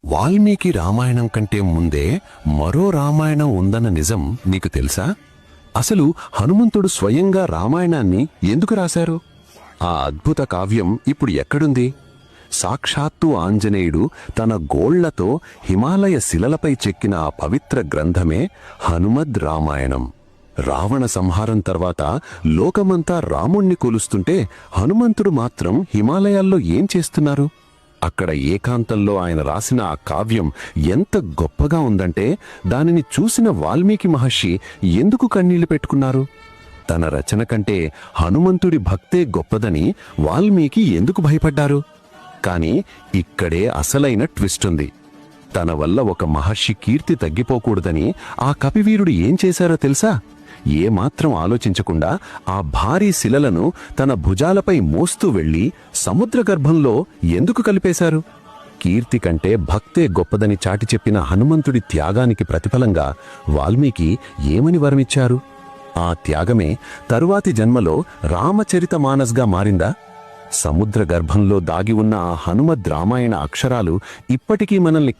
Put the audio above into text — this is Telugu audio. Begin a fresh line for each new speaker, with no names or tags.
వాల్మీకి రామాయణం కంటే ముందే మరో రామాయణం ఉందన్న నిజం నీకు తెలుసా? అసలు హనుమంతుడు స్వయంగా రామాయణాన్ని ఎందుకు రాశారు? ఆ అద్భుత కావ్యం ఇప్పుడు ఎక్కడుంది? సాక్షాత్తు ఆంజనేయుడు తన గోళ్లతో హిమాలయ శిలలపై చెక్కిన ఆ పవిత్ర గ్రంథమే హనుమద్ రామాయణం. రావణ సంహారం తర్వాత లోకమంతా రాముణ్ణి కొలుస్తుంటే హనుమంతుడు మాత్రం హిమాలయాల్లో ఏం చేస్తున్నారు? అక్కడ ఏకాంతంలో ఆయన రాసిన ఆ కావ్యం ఎంత గొప్పగా ఉందంటే దానిని చూసిన వాల్మీకి మహర్షి ఎందుకు కన్నీళ్లు పెట్టుకున్నారు? తన రచన కంటే హనుమంతుడి భక్తే గొప్పదని వాల్మీకి ఎందుకు భయపడ్డారు? కాని ఇక్కడే అసలైన ట్విస్ట్ ఉంది. తన వల్ల ఒక మహర్షి కీర్తి తగ్గిపోకూడదని ఆ కపివీరుడు ఏం చేశారో తెలుసా? ఏమాత్రం ఆలోచించకుండా ఆ భారీ శిలలను తన భుజాలపై మోస్తూ వెళ్లి సముద్రగర్భంలో ఎందుకు కలిపేశారు? కీర్తి కంటే భక్తే గొప్పదని చాటి చెప్పిన హనుమంతుడి త్యాగానికి ప్రతిఫలంగా వాల్మీకి ఏమని వరమిచ్చారు? ఆ త్యాగమే తరువాతి జన్మలో రామచరితమానస్గా మారిందా? సముద్ర గర్భంలో దాగి ఉన్న ఆ హనుమద్ రామాయణ అక్షరాలు ఇప్పటికీ మనల్ని